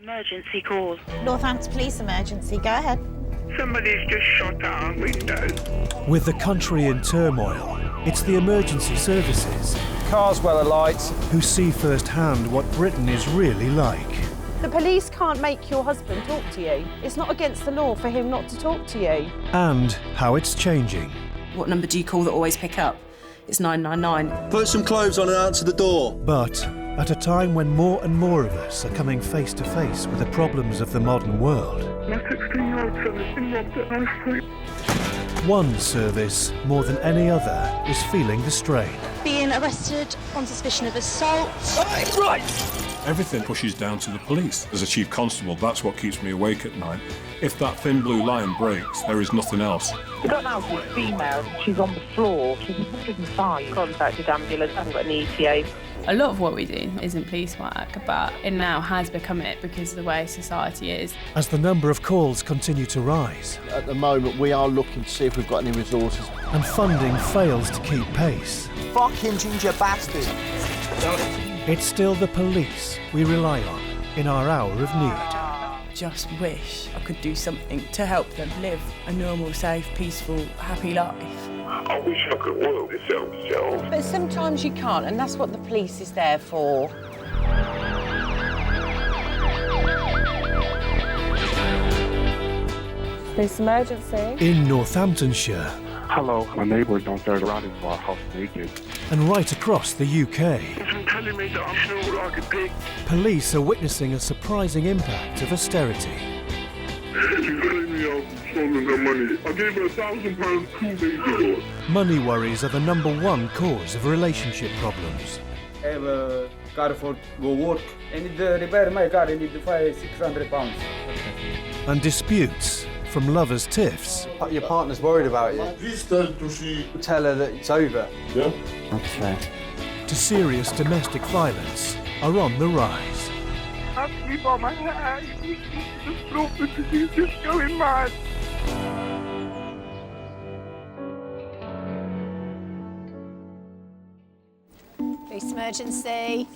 Emergency call. Northamptonshire Police emergency, go ahead. Somebody's just shot out our window. With the country in turmoil, it's the emergency services Carswell alight who see firsthand what Britain is really like. The police can't make your husband talk to you. It's not against the law for him not to talk to you. And how it's changing. What number do you call that always pick up? It's 999. Put some clothes on and answer the door. But at a time when more and more of us are coming face to face with the problems of the modern world, My 16-year-old son has been robbed at knife point. one service, more than any other, is feeling the strain. Being arrested on suspicion of assault. Everything pushes down to the police. As a chief constable, that's what keeps me awake at night. If that thin blue line breaks, there is nothing else. We got an out female. She's on the floor. She's 105. Contacted ambulance, haven't got an ETA. A lot of what we do isn't police work, but it now has become it because of the way society is. As the number of calls continue to rise At the moment, we are looking to see if we've got any resources. and funding fails to keep pace, Fucking ginger bastard. it's still the police we rely on in our hour of need. Just wish I could do something to help them live a normal, safe, peaceful, happy life. I wish I could work this out myself. But sometimes you can't, and that's what the police is there for. Police emergency. In Northamptonshire Hello, my neighbour's downstairs riding to our house naked. and right across the UK, He's telling me that I'm snoring like a pig. police are witnessing a surprising impact of austerity. She's telling me I've stolen her money. I gave her £1,000 2 days ago. Money worries are the number one cause of relationship problems. I have a car for go work. I need to repair my car. I need to pay £600. And disputes, from lovers' tiffs Your partner's worried about you. Please Tell her that it's over. Yeah? to serious domestic violence are on the rise. I have to be by my hair. You just stop because he's just going mad. Police emergency.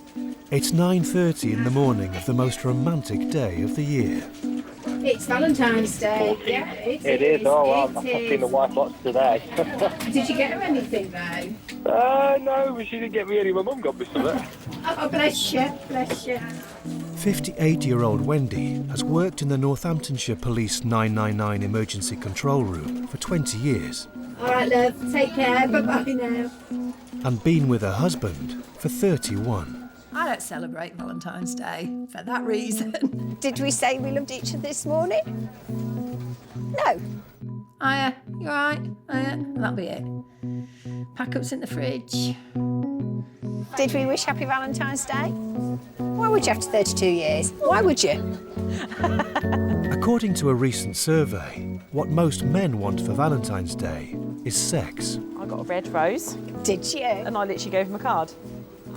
It's 9:30 in the morning of the most romantic day of the year. It's Valentine's Day. Yeah, It is. Oh, wow. I've seen the wife lots today. Did you get her anything though? No, but she didn't get me any. My mum got me something. Oh, bless you, bless you. 58-year-old Wendy has worked in the Northamptonshire Police 999 emergency control room for 20 years All right, love. Take care. Bye-bye now. and been with her husband for 31. I don't celebrate Valentine's Day for that reason. Did we say we loved each other this morning? No. Hiya, you all right? Hiya, that'll be it. Pack up's in the fridge. Did we wish Happy Valentine's Day? Why would you after 32 years? Why would you? According to a recent survey, what most men want for Valentine's Day is sex. I got a red rose, Did you? and I literally gave him a card.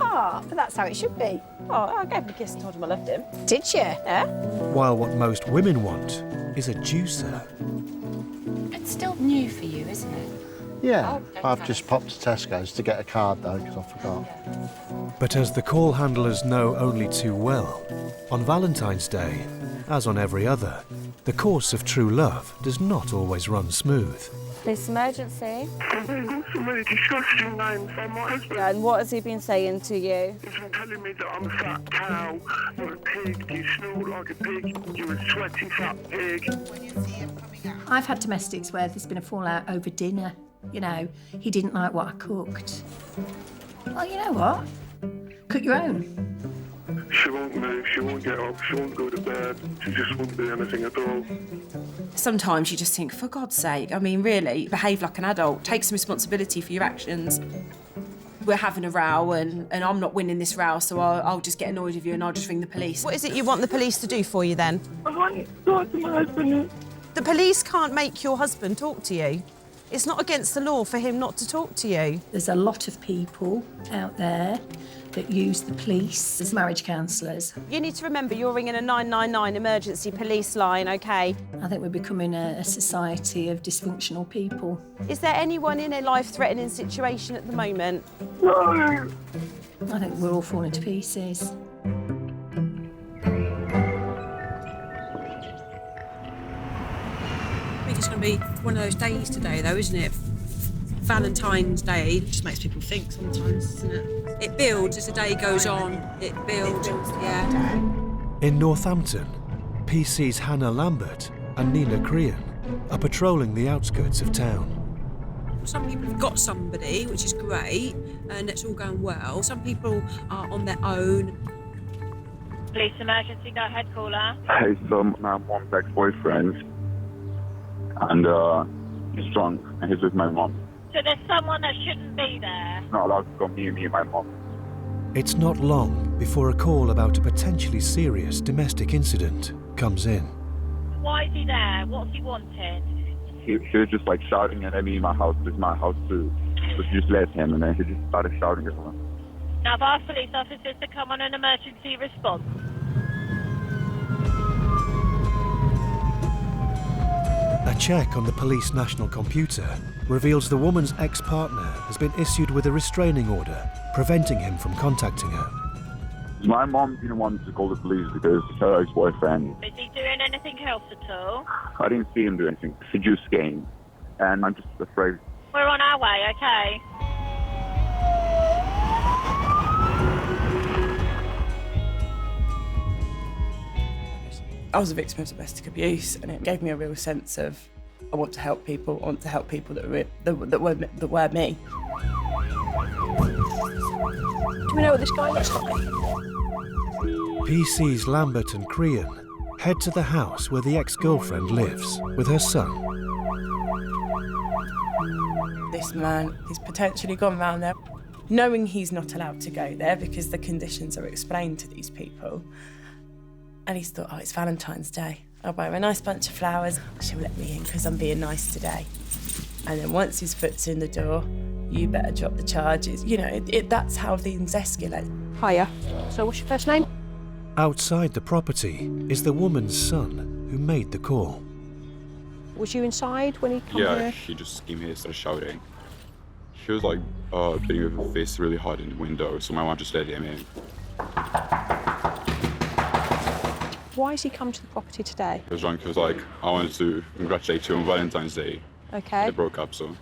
Ah, but that's how it should be. Oh, I gave him a kiss and told him I loved him. Did you? Yeah? While what most women want is a juicer. It's still new for you, isn't it? Yeah, Oh, I've okay. just popped to Tesco's to get a card though, because I forgot. But as the call handlers know only too well, on Valentine's Day, as on every other, the course of true love does not always run smooth. Police emergency. I've got so many disgusting names from my husband. Yeah, and what has he been saying to you? He's been telling me that I'm a fat cow, you're a pig, you snore like a pig, you're a sweaty fat pig. I've had domestics where there's been a fallout over dinner. You know, he didn't like what I cooked. Well, you know what? Cook your own. She won't move, she won't get up, she won't go to bed, she just won't do anything at all. Sometimes you just think, for God's sake, I mean, really, behave like an adult. Take some responsibility for your actions. We're having a row and I'm not winning this row, so I'll just get annoyed with you and I'll just ring the police. What is it you want the police to do for you then? I want to talk to my husband. The police can't make your husband talk to you. It's not against the law for him not to talk to you. There's a lot of people out there that use the police as marriage counsellors. You need to remember you're ringing a 999 emergency police line, OK? I think we're becoming a society of dysfunctional people. Is there anyone in a life-threatening situation at the moment? No! I think we're all falling to pieces. it's going to be one of those days today, though, isn't it? Valentine's Day just makes people think sometimes, doesn't it? It builds as the day goes on. It builds, yeah. In Northampton, PC's Hannah Lambert and Nina Crean are patrolling the outskirts of town. Some people have got somebody, which is great, and it's all going well. Some people are on their own. Police emergency, go ahead, caller. Hey, so my mom's ex-boyfriend, and he's drunk, and he's with my mom. So there's someone that shouldn't be there. He's not allowed to come near me and my mom. It's not long before a call about a potentially serious domestic incident comes in. Why is he there? What's he wanting? He was just like shouting at me in my house. It's my house too. So she just let him, and then he just started shouting at her. Now I've asked police officers to come on an emergency response. A check on the police national computer reveals the woman's ex-partner has been issued with a restraining order, preventing him from contacting her. My mom didn't want to call the police because her ex-boyfriend. Is he doing anything else at all? I didn't see him do anything. He just came, and I'm just afraid. We're on our way, okay? I was a victim of domestic abuse, and it gave me a real sense of I want to help people. I want to help people that were me. Do we know what this guy looks like? PC's Lambert and Crean head to the house where the ex-girlfriend lives with her son. This man has potentially gone round there, knowing he's not allowed to go there because the conditions are explained to these people. And he's thought, oh, it's Valentine's Day. I'll buy her a nice bunch of flowers. She'll let me in because I'm being nice today. And then once his foot's in the door, you better drop the charges. You know, that's how things escalate. Hiya. So what's your first name? Outside the property is the woman's son who made the call. Was you inside when he came Yeah, here? he just came here and started shouting. He was like beating with his face really hard in the window, so my mom just let him in. Why has he come to the property today? He was drunk. He was like, I wanted to congratulate you on Valentine's Day. Okay. They broke up, so.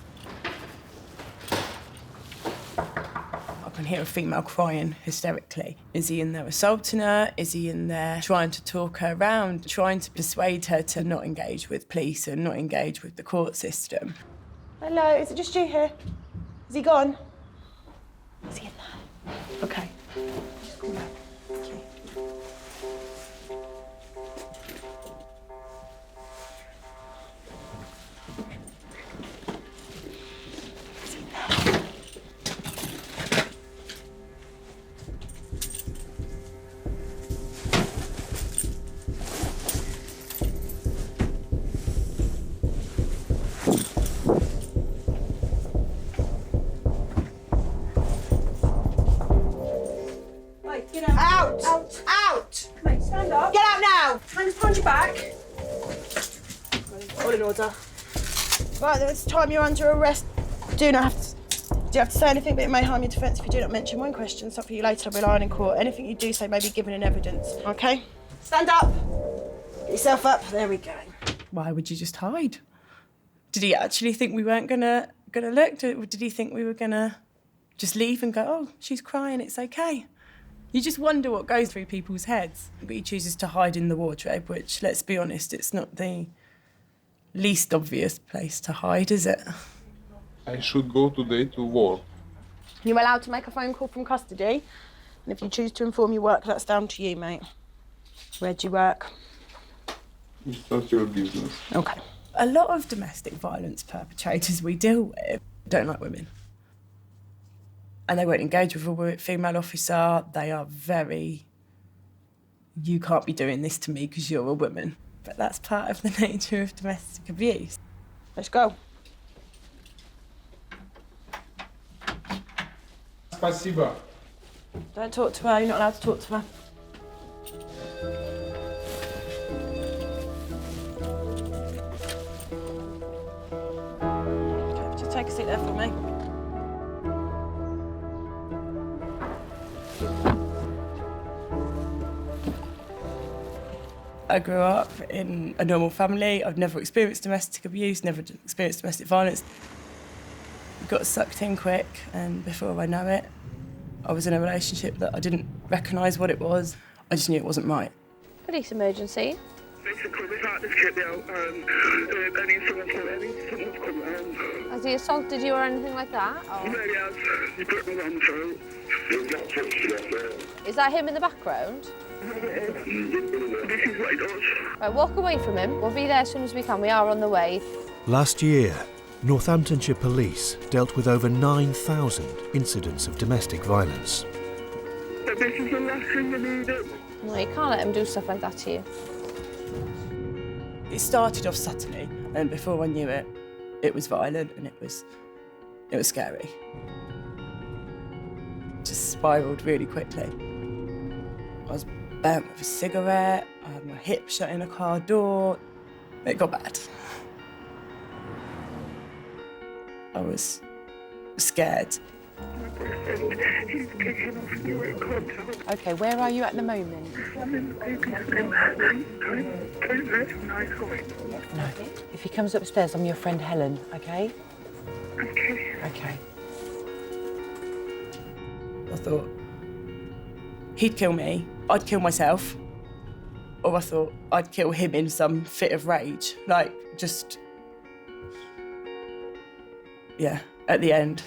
I can hear a female crying hysterically. Is he in there assaulting her? Is he in there trying to talk her around, trying to persuade her to not engage with police and not engage with the court system? Hello, is it just you here? Is he gone? Is he in there? Okay. Just call back. Thank you. Out! Out! Out! Mate, stand up. Get out now! Hands behind your back. All in order. Right, this time you're under arrest. Do you have to say anything, but it may harm your defence if you do not mention one question. Something you later rely on in court. Anything you do say may be given in evidence. Okay? Stand up. Get yourself up. There we go. Why would you just hide? Did he actually think we weren't gonna look? Did he think we were gonna just leave and go, oh, she's crying, it's okay? You just wonder what goes through people's heads. But he chooses to hide in the wardrobe, which, let's be honest, it's not the least obvious place to hide, is it? I should go today to work. You're allowed to make a phone call from custody. And if you choose to inform your work, that's down to you, mate. Where do you work? It's not your business. Okay. A lot of domestic violence perpetrators we deal with don't like women. And they won't engage with a female officer. They are very, you can't be doing this to me because you're a woman. But that's part of the nature of domestic abuse. Let's go. Спасибо. Don't talk to her, you're not allowed to talk to her. Okay, just take a seat there for me. I grew up in a normal family. I've never experienced domestic abuse, never experienced domestic violence. Got sucked in quick, and before I know it, I was in a relationship that I didn't recognise what it was. I just knew it wasn't right. Police emergency. Basically, we had this kid out and someone's come around. Has he assaulted you or anything like that? Or? Yeah, he has. He put me on the phone. Is that him in the background? This is what he does. Right, walk away from him. We'll be there as soon as we can. We are on the way. Last year, Northamptonshire Police dealt with over 9,000 incidents of domestic violence. But this is the last thing we needed. No, you can't let him do stuff like that to you. It started off subtly, and before I knew it, it was violent and it was scary. Just spiralled really quickly. I was burnt with a cigarette, I had my hip shut in a car door. It got bad. I was scared. Okay, where are you at the moment? No. If he comes upstairs, I'm your friend Helen, okay? Okay. I thought, he'd kill me, I'd kill myself. Or I thought I'd kill him in some fit of rage. Like, just... Yeah, at the end.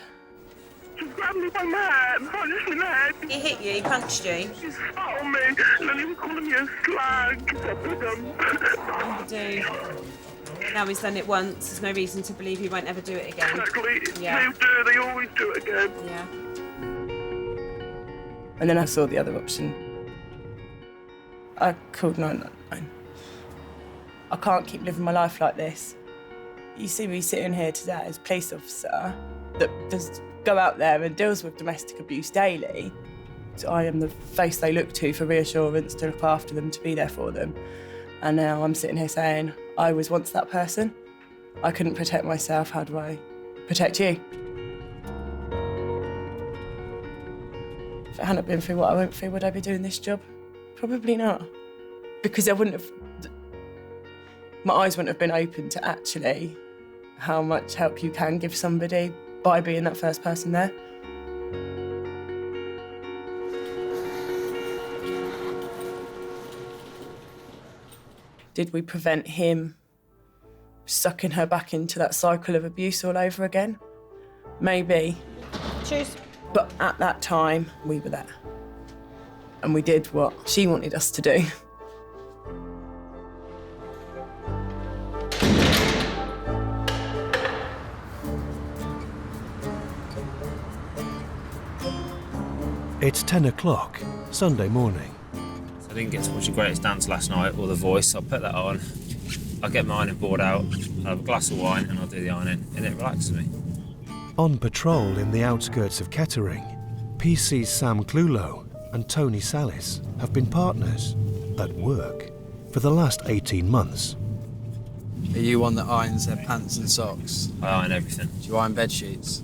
She grabbed me by my head, punched me in the head. He hit you, he punched you? She spat on me, and then he was calling me a slag. Now he's done it once, there's no reason to believe he won't ever do it again. Exactly. Yeah. They always do it again. Yeah. And then I saw the other option. I called 999. I can't keep living my life like this. You see me sitting here today as a police officer that does go out there and deals with domestic abuse daily. So I am the face they look to for reassurance, to look after them, to be there for them. And now I'm sitting here saying, I was once that person. I couldn't protect myself, how do I protect you? If it hadn't been through what I went through, would I be doing this job? Probably not. Because I wouldn't have... My eyes wouldn't have been open to actually how much help you can give somebody by being that first person there. Did we prevent him sucking her back into that cycle of abuse all over again? Maybe. Choose. But at that time, we were there. And we did what she wanted us to do. It's 10 o'clock, Sunday morning. I didn't get to watch The Greatest Dance last night, or The Voice. I'll put that on. I'll get my ironing board out, I'll have a glass of wine, and I'll do the ironing, and it relaxes me. On patrol in the outskirts of Kettering, PC's Sam Clulow and Tony Salis have been partners at work for the last 18 months. Are you one that irons their pants and socks? I iron everything. Do you iron bed sheets?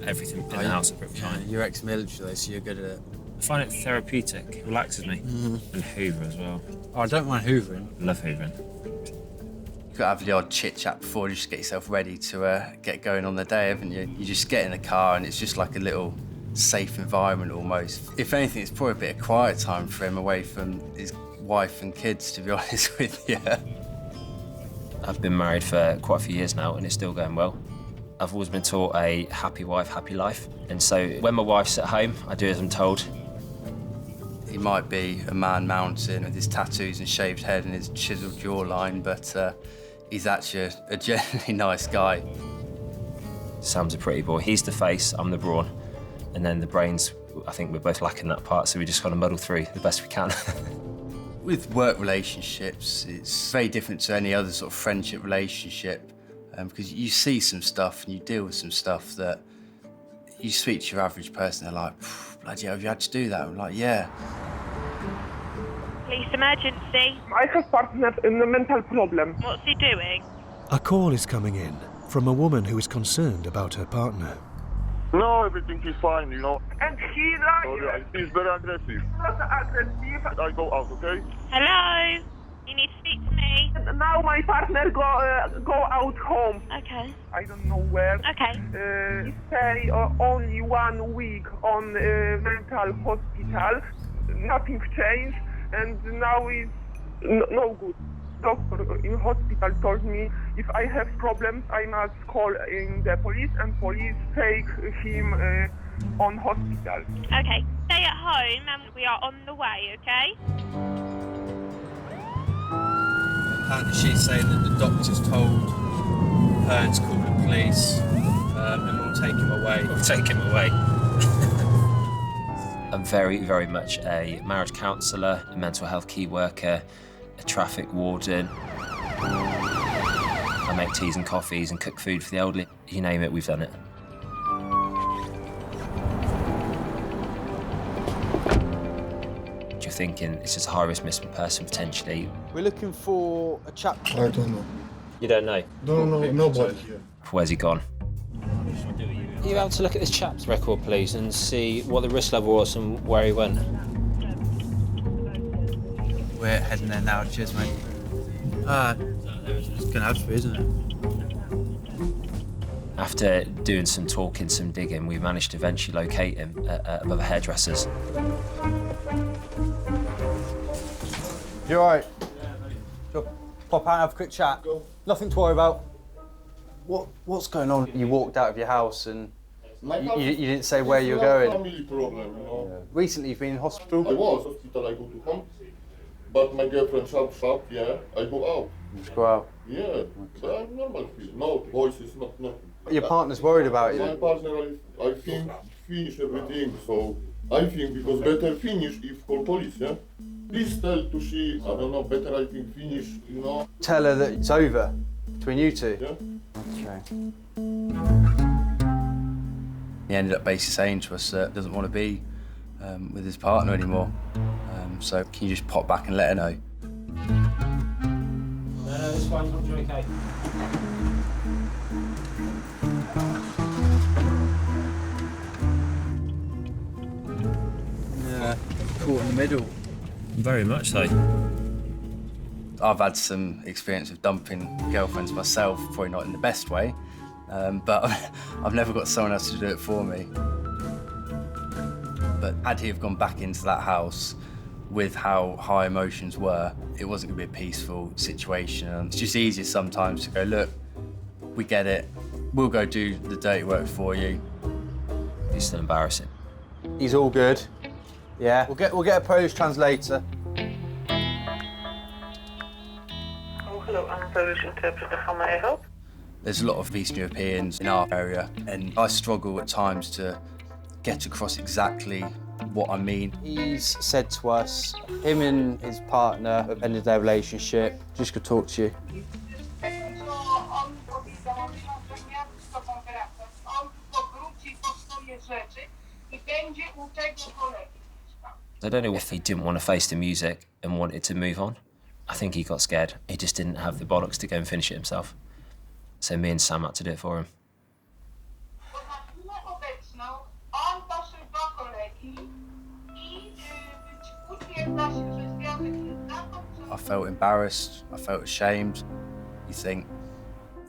Everything in the house I rip yeah, you're ex-military though, so you're good at it. I find it therapeutic, it relaxes me. And Hoover as well. Oh, I don't mind hoovering. Love hoovering. You've got to have the odd chit-chat before you just get yourself ready to get going on the day, haven't you? You just get in the car and it's just like a little safe environment almost. If anything, it's probably a bit of quiet time for him away from his wife and kids, to be honest with you. I've been married for quite a few years now and it's still going well. I've always been taught a happy wife, happy life. And so when my wife's at home, I do as I'm told. He might be a man mountain with his tattoos and shaved head and his chiseled jawline, but he's actually a genuinely nice guy. Sam's a pretty boy. He's the face, I'm the brawn. And then the brains, I think we're both lacking that part, so we just got to muddle through the best we can. With work relationships, it's very different to any other sort of friendship relationship. Because you see some stuff and you deal with some stuff that you speak to your average person, they're like, bloody hell, have you had to do that? I'm like, yeah. Police emergency. I have partner in a mental problem. What's he doing? A call is coming in from a woman who is concerned about her partner. No, everything is fine, you know. And he like... He's very aggressive. Not aggressive. I go out, okay? Hello? You need to speak to me. Now my partner go out home. Okay. I don't know where. Okay. He stay only 1 week on mental hospital. Nothing changed, and now he's no good. Doctor in hospital told me if I have problems, I must call in the police, and police take him on hospital. Okay. Stay at home, and we are on the way. Okay. Apparently she's saying that the doctor's told her to call the police and we'll take him away. We'll take him away. I'm very, very much a marriage counsellor, a mental health key worker, a traffic warden. I make teas and coffees and cook food for the elderly. You name it, we've done it. You're thinking it's just a high-risk missing person, potentially. We're looking for a chap. I don't know. You don't know? No, nobody here. Where's he gone? Are you able to look at this chap's record, please, and see what the risk level was and where he went? We're heading there now. Cheers, mate. It's gonna have to be, isn't it? After doing some talking, some digging, we managed to eventually locate him above a hairdresser's. You all right? Pop out and have a quick chat. Nothing to worry about. What's going on? You walked out of your house and you didn't say where you were going. Family problem, you know. Yeah. Recently you've been in hospital? I was hospital, I go to home. But my girlfriend shop, yeah, I go out. Just go out? Yeah, but I'm normal. No, voices, nothing. Your partner's worried about you? My partner, I think, finish everything, so I think because better finish if call police, yeah? Please tell to she, I don't know, better I think finish, you know? Tell her that it's over between you two? Yeah. Okay. He ended up basically saying to us that he doesn't want to be with his partner anymore. So can you just pop back and let her know? No, it's fine, you're okay. Yeah, caught in the middle. Very much so. I've had some experience of dumping girlfriends myself, probably not in the best way, but I've never got someone else to do it for me. But had he have gone back into that house with how high emotions were, it wasn't going to be a peaceful situation. And it's just easier sometimes to go, look, we get it, we'll go do the dirty work for you. It's still embarrassing. He's all good. Yeah, we'll get a Polish translator. Oh, hello, I'm a Polish interpreter. How may I help? There's a lot of Eastern Europeans in our area, and I struggle at times to get across exactly what I mean. He's said to us, him and his partner have ended their relationship. Just could talk to you. I don't know if he didn't want to face the music and wanted to move on. I think he got scared. He just didn't have the bollocks to go and finish it himself. So me and Sam had to do it for him. I felt embarrassed, I felt ashamed. You think,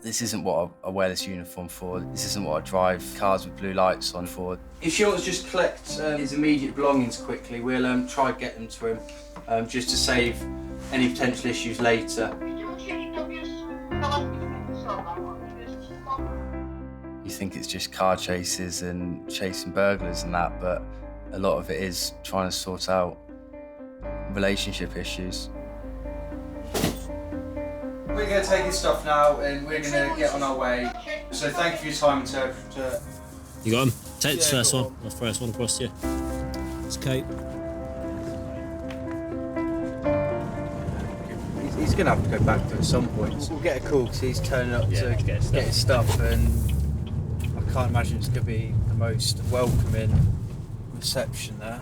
this isn't what I wear this uniform for. This isn't what I drive cars with blue lights on for. If you want to just collect his immediate belongings quickly, we'll try and get them to him, just to save any potential issues later. You think it's just car chases and chasing burglars and that, but a lot of it is trying to sort out relationship issues. We're going to take his stuff now and we're going to get on our way. So thank you for your time, interpreter. You got him? Take this first one. The first one across to you. It's Kate. He's going to have to go back to it at some point. We'll get a call because he's turning up to get his stuff, and I can't imagine it's going to be the most welcoming reception there.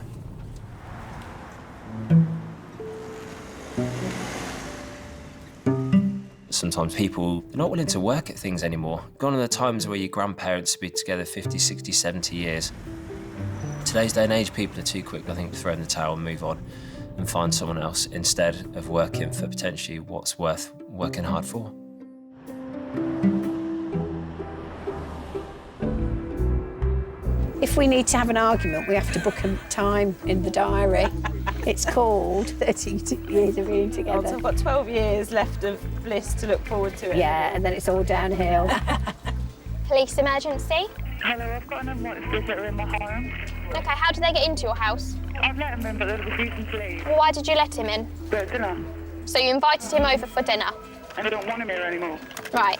Sometimes people are not willing to work at things anymore. Gone are the times where your grandparents have been together 50, 60, 70 years. Today's day and age, people are too quick, I think, to throw in the towel and move on. and find someone else instead of working for potentially what's worth working hard for. If we need to have an argument, we have to book a time in the diary. It's called 32 years of being together. So I've got 12 years left of bliss to look forward to it. Yeah, and then it's all downhill. Police emergency? Hello, I've got an unwanted visitor in my home. Okay, how did they get into your house? I've let him in, but they're refusing to leave. Well, why did you let him in? They're at dinner, So you invited him over for dinner? and I don't want him here anymore. Right.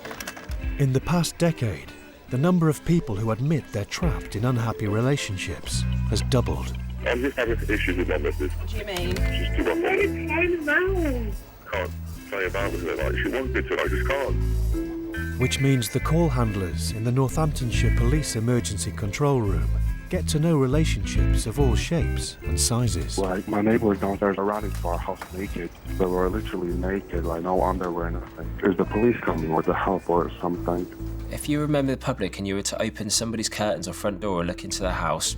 In the past decade, the number of people who admit they're trapped in unhappy relationships has doubled. I'm just having issues with my missus. What do you mean? She's too rough on it. Can't play about with her like she wanted to, I just can't. Which means the call handlers in the Northamptonshire Police Emergency Control Room get to know relationships of all shapes and sizes. Like, my neighbors downstairs are running to our house naked. They were literally naked, like no underwear, nothing. Is the police coming or the help or something? If you remember the public and you were to open somebody's curtains or front door or look into their house,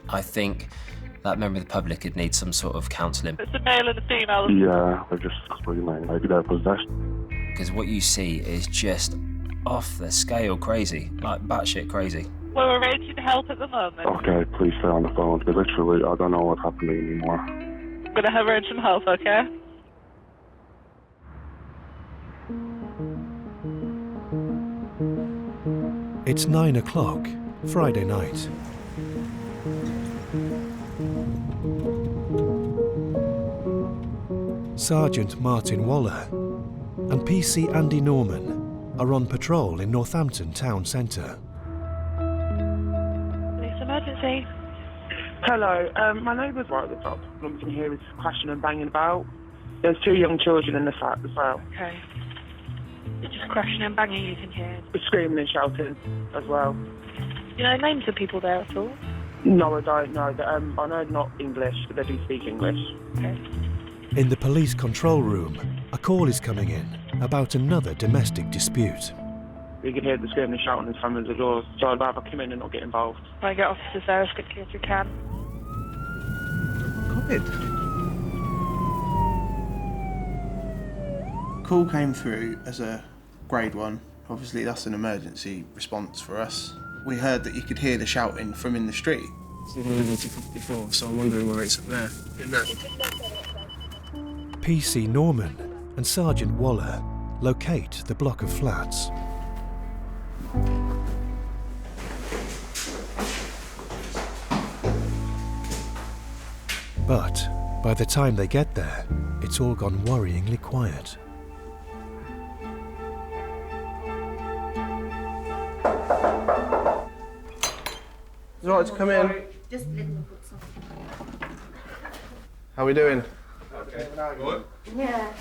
I think that member of the public would need some sort of counselling. It's a male and a female. Yeah, they're just screaming, like they're possessed. Because what you see is just off the scale crazy, like batshit crazy. We're arranging help at the moment. Okay, please stay on the phone, because literally I don't know what's happening anymore. I'm going to have arrange some help, okay? It's 9 o'clock, Friday night. Sergeant Martin Waller and PC Andy Norman are on patrol in Northampton town centre. Police emergency. Hello, my neighbour's right at the top. What we can hear is crashing and banging about. There's 2 young children in the flat as well. Okay. It's just crashing and banging you can hear. They're screaming and shouting as well. You know names of people there at all? No, I don't know. I know not English, but they do speak English. Okay. In the police control room, a call is coming in about another domestic dispute. You can hear the screaming and shouting and slamming the doors, so I'd rather come in and not get involved. Try and get officers there as quickly as we can. Call came through as a grade 1. Obviously that's an emergency response for us. We heard that you could hear the shouting from in the street. It's in emergency 54, so I'm wondering where it's up there. In that. PC Norman and Sergeant Waller locate the block of flats. But by the time they get there, it's all gone worryingly quiet. Is it all right to come in? Just let me put something. How are we doing? Okay. Yeah.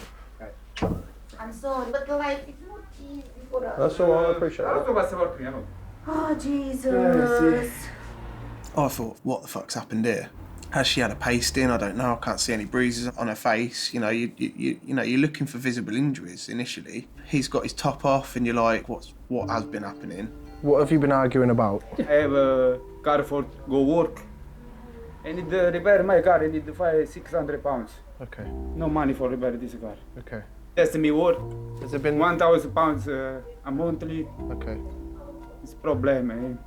I'm sorry, but life is not easy for us. That's all right, I appreciate it. Oh, Jesus. I thought, what the fuck's happened here? Has she had a pasting? I don't know. I can't see any bruises on her face. You know, you're looking for visible injuries initially. He's got his top off, and you're like, what has been happening? What have you been arguing about? I have a car for go work. I need to repair my car. I need to buy £600. Okay. No money for repair this car. Okay. That's me work. Has it been £1,000 a monthly? Okay. It's problem.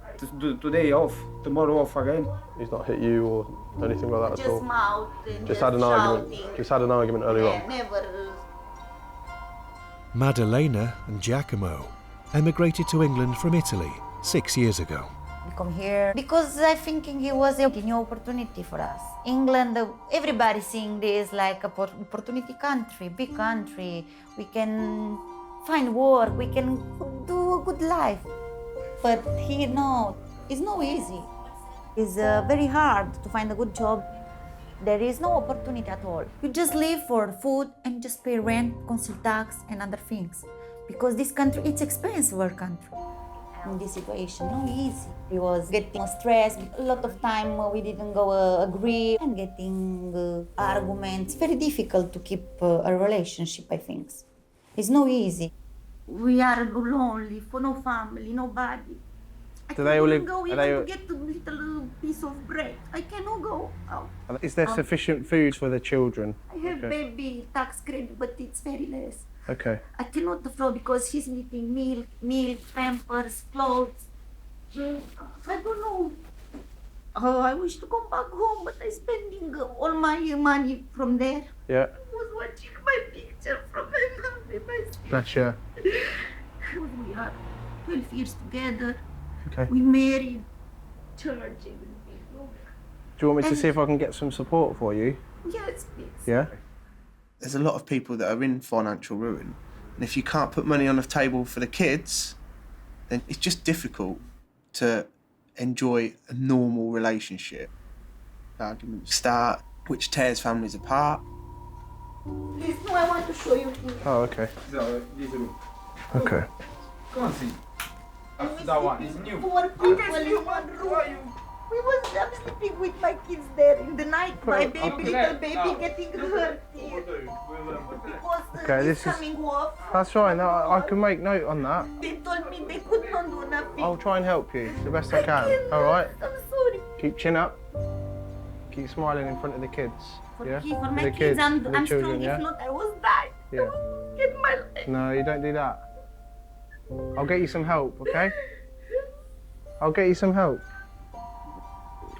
Today off, tomorrow off again. He's not hit you or anything like that Just at all? mouth and Just had an argument. shouting. Just had an argument earlier Yeah, on. never. Madalena and Giacomo emigrated to England from Italy 6 years ago. We come here because I thinking it was a new opportunity for us. England, everybody seeing this like a opportunity country, big country. We can find work, we can do a good life. But here, no, it's not easy. It's very hard to find a good job. There is no opportunity at all. You just live for food and just pay rent, council tax and other things. Because this country, it's expensive, our country. In this situation, not easy. We was getting stressed. A lot of time we didn't go agree and getting arguments. Very difficult to keep a relationship, I think. It's not easy. We are lonely, for no family, nobody. Do they all live? Go Are even they? to get a little piece of bread. I cannot go out. Is there sufficient food for the children? I have baby tax credit, but it's very less. Okay. I cannot afford because he's needing milk, pampers, clothes. I don't know. Oh, I wish to come back home, but I'm spending all my money from there. Yeah. I was watching my picture from my mom and my sister. Bless you. We are 12 years together. Okay. We married, church, everything. Do you want me to see if I can get some support for you? Yes, please. Yeah. There's a lot of people that are in financial ruin, and if you can't put money on the table for the kids, then it's just difficult to enjoy a normal relationship. Arguments start, which tears families apart. Please, no, I want to show you things. Oh, okay. Okay. Go on, see. After that one, it's new. Four people in one room. I'm sleeping with my kids there in the night. My baby, little baby, getting hurt here. Because Okay, this it's coming off. That's fine. I can make note on that. They told me they could not do nothing. I'll try and help you the best I can. All right. I'm sorry. Keep chin up. Keep smiling in front of the kids. Yeah. For my the kids, I'm the children. strong. Yeah. If not, I was dying. Yeah. Get my life. No, you don't do that. I'll get you some help. Okay. I'll get you some help.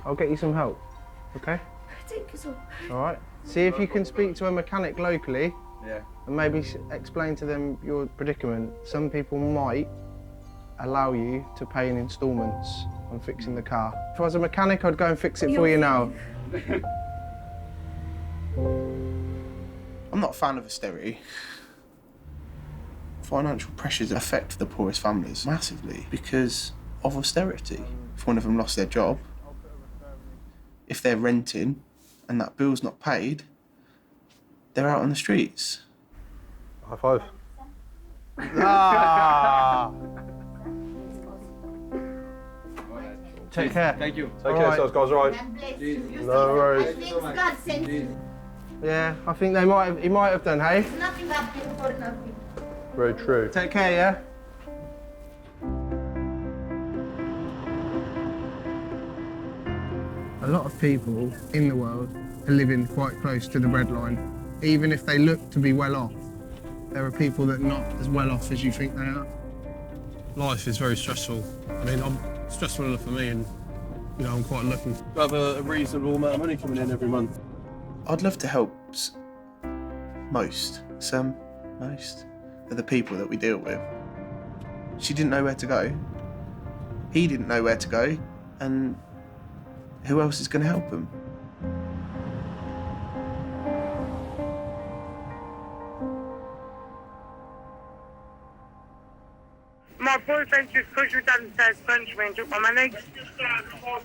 I'll get you some help. Okay. Thank you so much. All right. See if you can speak to a mechanic locally. Yeah. And maybe explain to them your predicament. Some people might allow you to pay in instalments on fixing the car. If I was a mechanic, I'd go and fix it for you now. I'm not a fan of austerity. Financial pressures affect the poorest families massively because of austerity. If one of them lost their job, if they're renting and that bill's not paid, they're out on the streets. High five. Ah! Take care. Thank you. Take care, guys, all right? No worries. God sent you. Yeah, I think he might have done, hey? Nothing happened for nothing. Very true. Take care, yeah? A lot of people in the world are living quite close to the breadline. Even if they look to be well off, there are people that are not as well off as you think they are. Life is very stressful. I mean, I'm stressful enough for me, and I'm quite lucky to have a reasonable amount of money coming in every month. I'd love to help most of the people that we deal with. She didn't know where to go. He didn't know where to go, and who else is going to help him? My boyfriend just pushed me downstairs, punched me and took my money.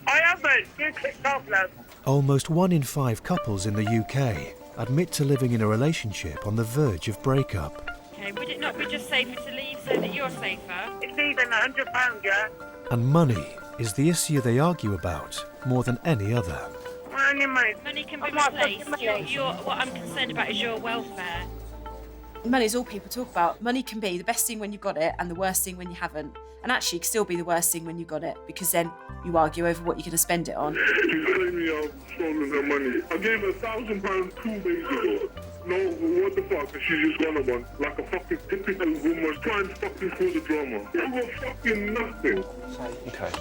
I haven't. You clicked off, love. Almost 1 in 5 couples in the UK admit to living in a relationship on the verge of breakup. Okay, would it not be just safer to leave so that you're safer? It's even £100, yeah? And money is the issue they argue about more than any other. Money can be replaced. What I'm concerned about is your welfare. Money is all people talk about. Money can be the best thing when you've got it and the worst thing when you haven't. And actually, it can still be the worst thing when you've got it, because then you argue over what you're going to spend it on. She's telling me I've stolen her money. I gave her £1,000 2 days ago. No, what the fuck? She's just gone on like a fucking typical woman trying to fucking cause a drama. I got fucking nothing. Okay.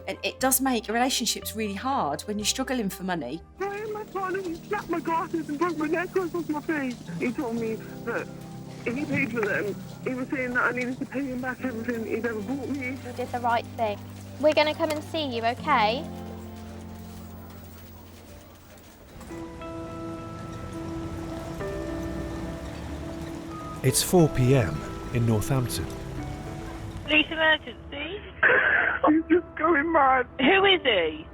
And it does make relationships really hard when you're struggling for money. My father, he slapped my glasses and broke my necklace off my face. He told me that if he paid for them, he was saying that I needed to pay him back everything he'd ever bought me. You did the right thing. We're going to come and see you, okay? It's 4 p.m. in Northampton. Police emergency? He's just going mad. Who is he?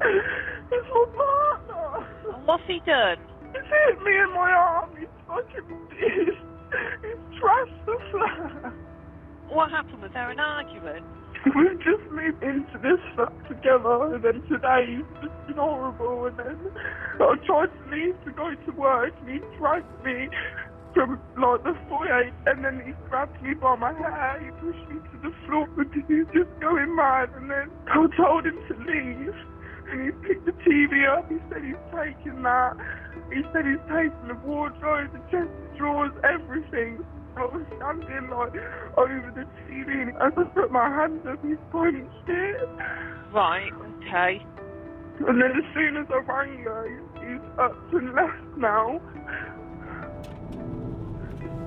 It's my partner. What's he done? He's hit me in my arm. He's fucking pissed. He's trashed the flat. What happened? Was there an argument? We've just moved into this flat together, and then today it's just been horrible, and then I tried to leave to go to work, and he dragged me from like the foyer, and then he grabbed me by my hair, he pushed me to the floor because he was just going mad, and then I told him to leave, and he picked the TV up, he said he's taking that, he said he's taking the wardrobe, the chest of drawers, everything. I was standing like over the TV, and as I put my hands up, he punched it. Right, okay. And then as soon as I rang her, he's up and left now.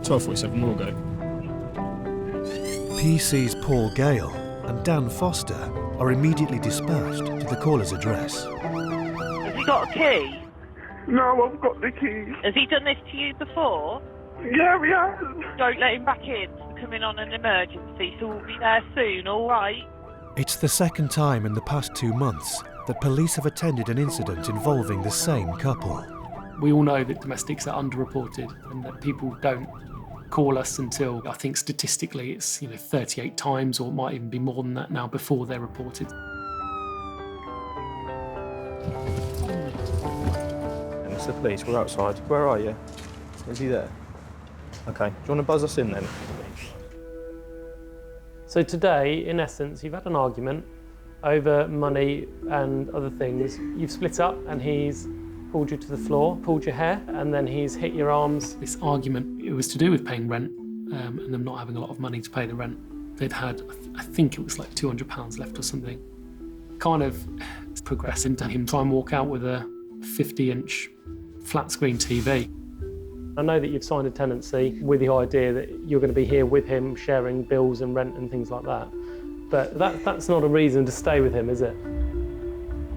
12:47, we'll go. PC's Paul Gale and Dan Foster are immediately dispatched to the caller's address. Has he got a key? No, I've got the keys. Has he done this to you before? Yeah, we have. Don't let him back in. We're coming on an emergency, so we'll be there soon, all right? It's the second time in the past 2 months that police have attended an incident involving the same couple. We all know that domestics are underreported and that people don't call us until, I think statistically it's 38 times, or it might even be more than that now, before they're reported. And it's the police, we're outside. Where are you? Is he there? Okay, do you want to buzz us in then? So today, in essence, you've had an argument over money and other things. You've split up and he's pulled you to the floor, pulled your hair, and then he's hit your arms. This argument, it was to do with paying rent and them not having a lot of money to pay the rent. They'd had, I think it was like £200 left or something. Kind of progressed into him trying to walk out with a 50-inch flat screen TV. I know that you've signed a tenancy with the idea that you're going to be here with him, sharing bills and rent and things like that. But that's not a reason to stay with him, is it?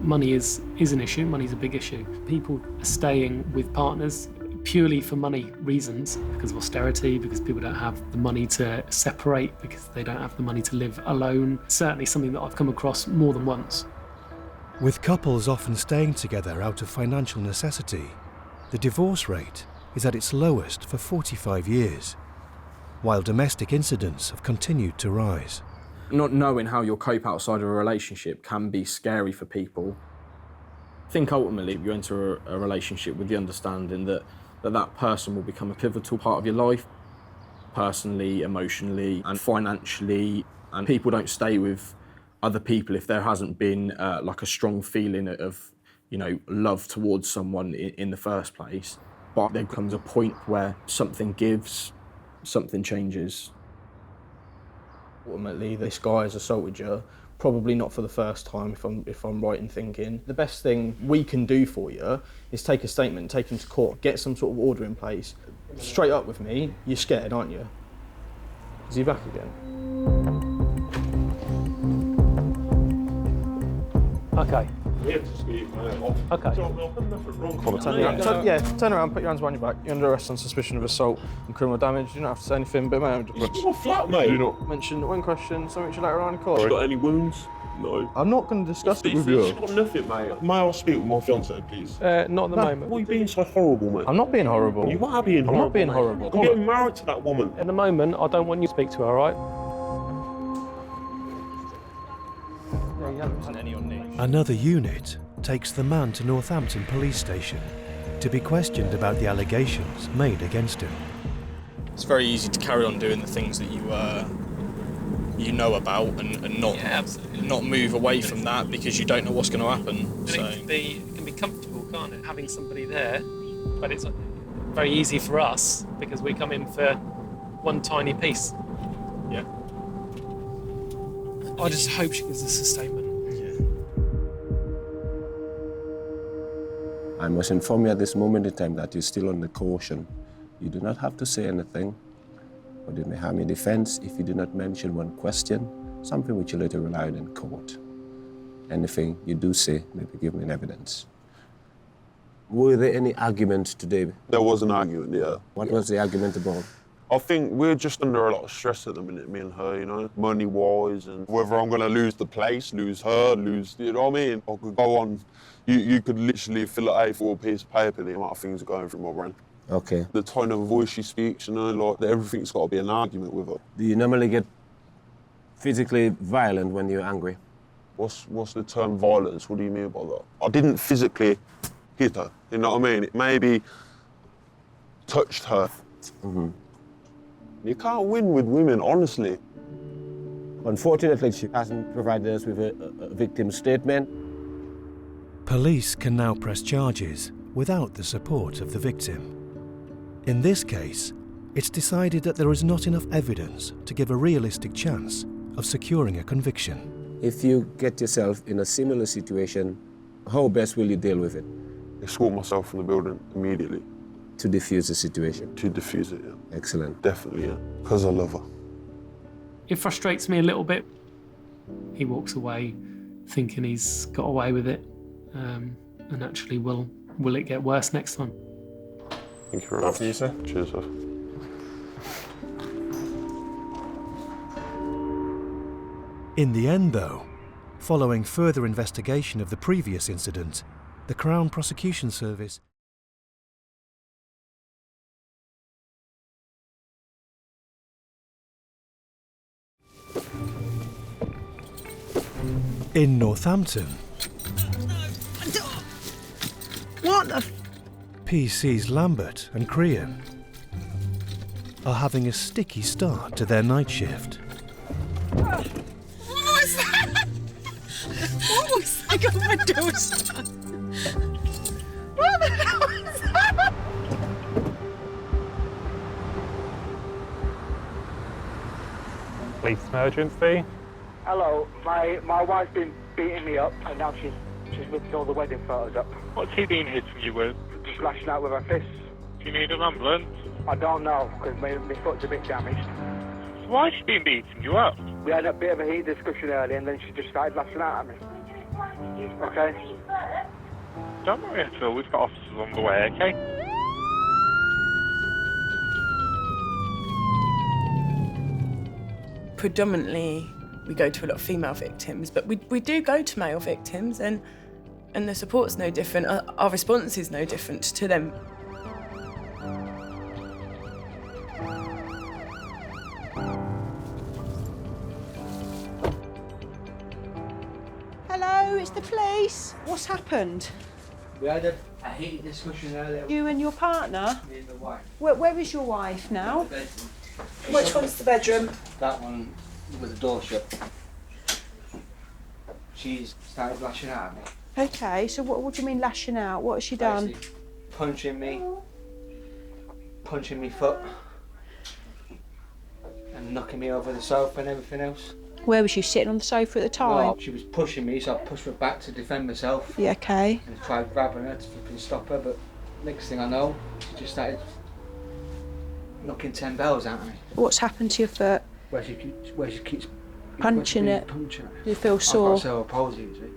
Money is an issue, money's a big issue. People are staying with partners purely for money reasons, because of austerity, because people don't have the money to separate, because they don't have the money to live alone. Certainly something that I've come across more than once. With couples often staying together out of financial necessity, the divorce rate is at its lowest for 45 years, while domestic incidents have continued to rise. Not knowing how you'll cope outside of a relationship can be scary for people. I think ultimately you enter a relationship with the understanding that person will become a pivotal part of your life, personally, emotionally and financially, and people don't stay with other people if there hasn't been like a strong feeling of love towards someone in the first place. But there comes a point where something gives, something changes. Ultimately, this guy has assaulted you, probably not for the first time, if I'm right in thinking. The best thing we can do for you is take a statement, take him to court, get some sort of order in place. Straight up with me, you're scared, aren't you? Is he back again? Okay. Okay. Turn around, put your hands behind your back. You're under arrest on suspicion of assault and criminal damage. You don't have to say anything, but mate, It's my flat, mate. you not mention one question, something you later on in court. Has she got any wounds? No. I'm not going to discuss it with She's you. got nothing, mate. May I speak with my fiancée, please? Not at the moment. Why are you being so horrible, mate? I'm not being horrible. You are being horrible. I'm not being mate. horrible. I'm getting married to that woman. At the moment, I don't want you to speak to her, all right? Another unit takes the man to Northampton Police Station to be questioned about the allegations made against him. It's very easy to carry on doing the things that you know about and not move away from that because you don't know what's going to happen. So. It can be comfortable, can't it, having somebody there? But it's very easy for us because we come in for one tiny piece. Yeah. I just hope she gives us a statement. I must inform you at this moment in time that you're still under caution. You do not have to say anything, but it may harm your defense if you do not mention one question, something which you later rely on in court. Anything you do say may be given in evidence. Were there any arguments today? There was an argument, yeah. What was the argument about? I think we're just under a lot of stress at the minute, me and her, money-wise, and whether I'm going to lose the place, lose her, you know what I mean? I could go on. You could literally fill an A4 piece of paper, the amount of things are going through my brain. Okay. The tone of voice she speaks, everything's got to be an argument with her. Do you normally get physically violent when you're angry? What's the term violence? What do you mean by that? I didn't physically hit her, you know what I mean? It maybe touched her it. You can't win with women, honestly. Unfortunately, she hasn't provided us with a victim statement. Police can now press charges without the support of the victim. In this case, it's decided that there is not enough evidence to give a realistic chance of securing a conviction. If you get yourself in a similar situation, how best will you deal with it? Escort myself from the building immediately. To defuse the situation? To defuse it, yeah. Excellent. Definitely, yeah. Because I love her. It frustrates me a little bit. He walks away thinking he's got away with it, and actually will it get worse next time? Thank you very much. After you, sir. Cheers, sir. In the end, though, following further investigation of the previous incident, the Crown Prosecution Service in Northampton, What the PC's Lambert and Crean are having a sticky start to their night shift. What was that? What was that? I got my door shut. What the hell was that? Police emergency. Hello, my wife's been beating me up and now she's ripped all the wedding photos up. What's he been hitting you with? Just lashing out with her fists. Do you need an ambulance? I don't know, because my foot's a bit damaged. So why has she been beating you up? We had a bit of a heated discussion earlier and then she just started lashing out at me. Okay? Don't worry at all, we've got officers on the way, okay? Predominantly, we go to a lot of female victims, but we do go to male victims, and the support's no different. Our response is no different to them. Hello, it's the police. What's happened? We had a heated discussion earlier. You and your partner? Me and the wife. Where is your wife now? The bedroom. Which one's the bedroom? That one with the door shut. She's started lashing out at me. Okay, so what do you mean lashing out? What has she done? Basically punching me foot, and knocking me over the sofa and everything else. Where was you sitting on the sofa at the time? Well, she was pushing me, so I pushed her back to defend myself. Yeah, okay. And I tried grabbing her to flipping stop her, but next thing I know, she just started knocking 10 bells at me. What's happened to your foot? Where she keeps punching it. Punching it. Do you feel sore? I've got cerebral palsy, you see.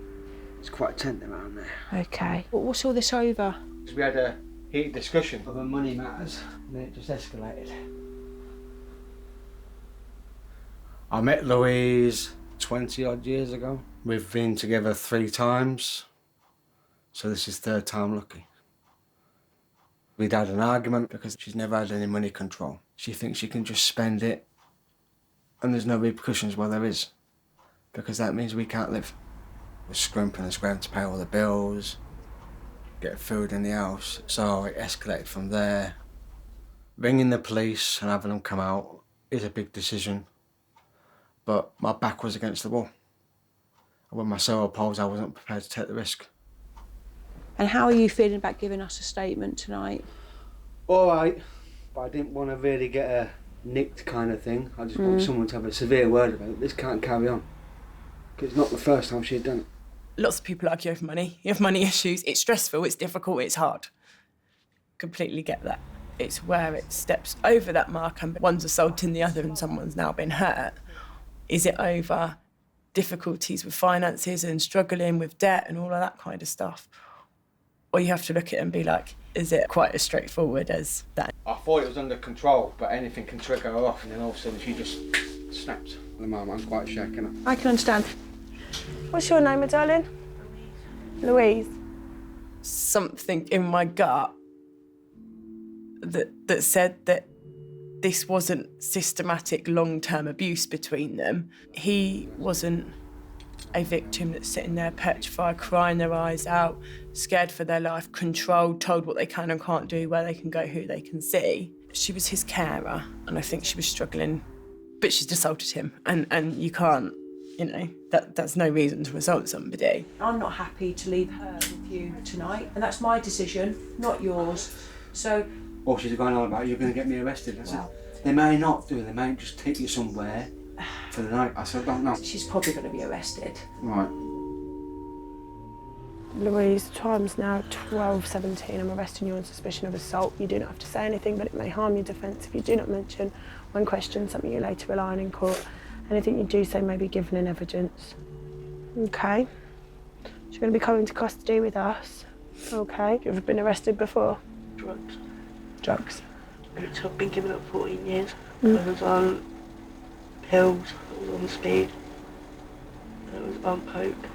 It's quite tense around there. Okay. What's all this over? Because we had a heated discussion over money matters, and then it just escalated. I met Louise 20 odd years ago. We've been together 3 times, so this is 3rd time lucky. We'd had an argument because she's never had any money control. She thinks she can just spend it and there's no repercussions. Well, there is, because that means we can't live. We're scrimping and scraping to pay all the bills, get food in the house, so it escalated from there. Ringing the police and having them come out is a big decision, but my back was against the wall. And with my cerebral palsy, I wasn't prepared to take the risk. And how are you feeling about giving us a statement tonight? All right, but I didn't want to really get a nicked kind of thing. I just want someone to have a severe word about it. This can't carry on, because it's not the first time she had done it. Lots of people argue over money. You have money issues. It's stressful, it's difficult, it's hard. Completely get that. It's where it steps over that mark and one's assaulting the other and someone's now been hurt. Is it over difficulties with finances and struggling with debt and all of that kind of stuff? Or you have to look at it and be like, is it quite as straightforward as that? I thought it was under control, but anything can trigger her off, and then all of a sudden she just snaps. At the moment, I'm quite shaken. I can understand. What's your name, my darling? Louise. Something in my gut that said that this wasn't systematic long-term abuse between them. He wasn't a victim that's sitting there petrified, crying their eyes out, scared for their life, controlled, told what they can and can't do, where they can go, who they can see. She was his carer, and I think she was struggling, but she's assaulted him, and you can't, you know, that's no reason to assault somebody. I'm not happy to leave her with you tonight, and that's my decision, not yours. So. Or she's going on about you're going to get me arrested. I said, they may not do, they may just take you somewhere for the night. I said, I don't know. She's probably going to be arrested. Right. Louise, time's now 12:17. I'm arresting you on suspicion of assault. You do not have to say anything, but it may harm your defence if you do not mention, when questioned, something you later rely on in court. Anything you do say may be given in evidence. Okay. So you're going to be coming to custody with us. Okay. Have you ever been arrested before? Drugs. Drugs. I've been given up 14 years. I was on pills, I was on speed, I was on coke.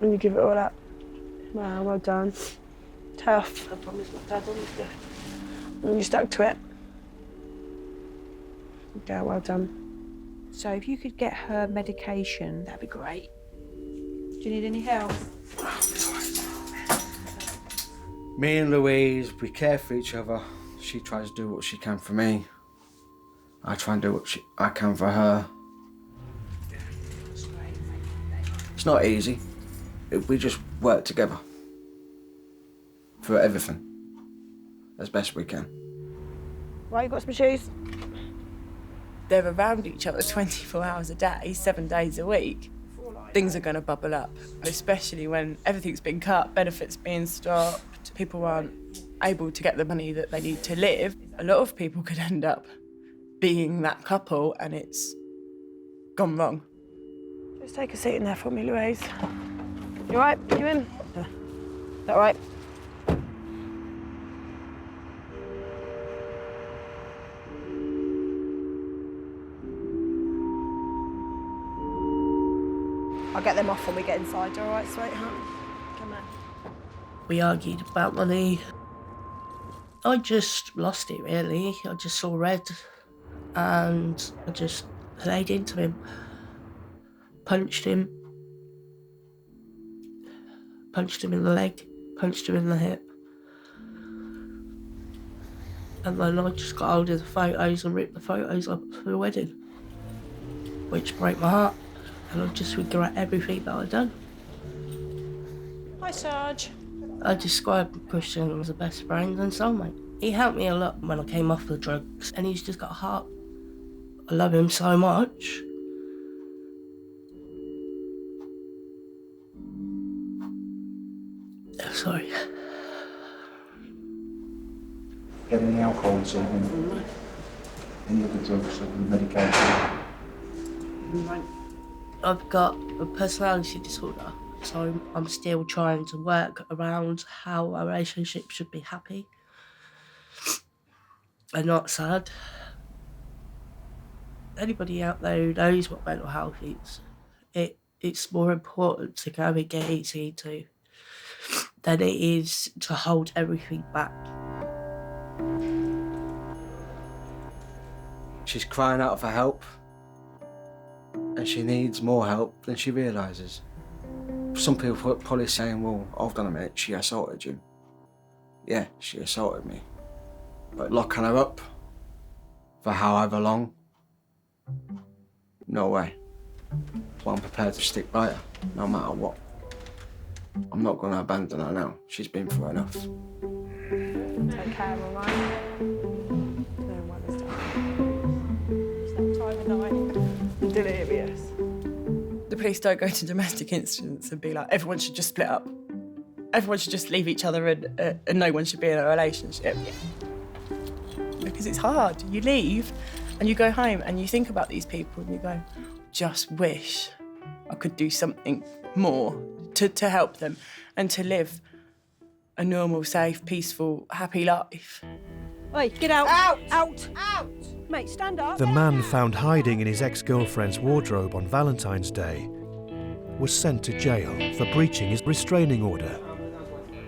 And you give it all up? Wow, well done. Tough. I promised my dad on this. And you stuck to it? Yeah, well done. So if you could get her medication, that'd be great. Do you need any help? Me and Louise, we care for each other. She tries to do what she can for me. I try and do what I can for her. It's not easy. We just work together for everything as best we can. Right, you got some shoes? They're around each other 24 hours a day, 7 days a week. Things are going to bubble up, especially when everything's been cut, benefits being stopped, people aren't able to get the money that they need to live. A lot of people could end up being that couple and it's gone wrong. Just take a seat in there for me, Louise. You all right? You in? Yeah. Is that all right? I'll get them off when we get inside, all right, sweetheart? Come on. We argued about money. I just lost it, really. I just saw red and I just laid into him. Punched him in the leg, punched him in the hip. And then I just got hold of the photos and ripped the photos up for the wedding, which broke my heart. And I just regret everything that I've done. Hi, Sarge. I describe Christian as a best friend and soulmate. He helped me a lot when I came off the drugs, and he's just got a heart. I love him so much. Sorry. Getting the alcohol this evening, any other drugs or medication? I've got a personality disorder, so I'm still trying to work around how a relationship should be happy and not sad. Anybody out there who knows what mental health is, it's more important to go and get easy to than it is to hold everything back. She's crying out for help, and she needs more help than she realises. Some people are probably saying, well, hold on a minute, she assaulted you. Yeah, she assaulted me. But locking her up for however long, no way. Well, I'm prepared to stick by her, no matter what. I'm not going to abandon her now. She's been through enough. Take care, all right? No one is done. It's that time of night. Delirious. The police don't go to domestic incidents and be like, everyone should just split up. Everyone should just leave each other and no one should be in a relationship. Because it's hard. You leave and you go home and you think about these people and you go, just wish I could do something more to help them and to live a normal, safe, peaceful, happy life. Oi, get out! Out! Out! Out! Mate, stand up! The man found hiding in his ex-girlfriend's wardrobe on Valentine's Day was sent to jail for breaching his restraining order.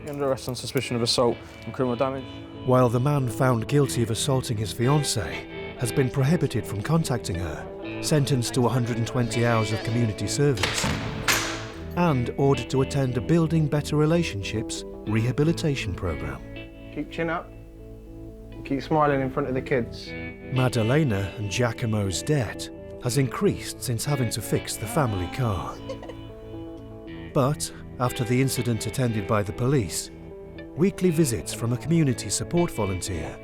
You're under arrest on suspicion of assault and criminal damage. While the man found guilty of assaulting his fiancée has been prohibited from contacting her, sentenced to 120 hours of community service, and ordered to attend a Building Better Relationships rehabilitation programme. Keep chin up. Keep smiling in front of the kids. Madalena and Giacomo's debt has increased since having to fix the family car. But after the incident attended by the police, weekly visits from a community support volunteer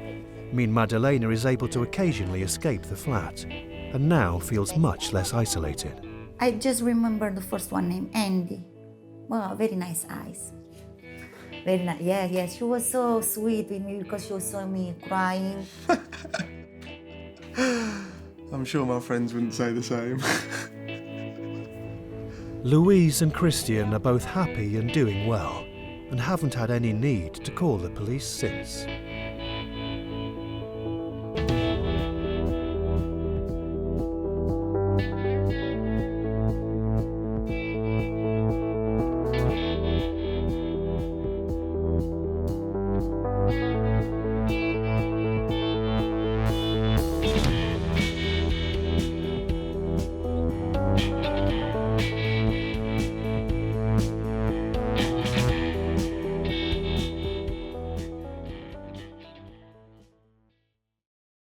mean Madalena is able to occasionally escape the flat and now feels much less isolated. I just remember the first one named Andy. Wow, very nice eyes. Very nice. Yeah, she was so sweet with me because she saw me crying. I'm sure my friends wouldn't say the same. Louise and Christian are both happy and doing well and haven't had any need to call the police since.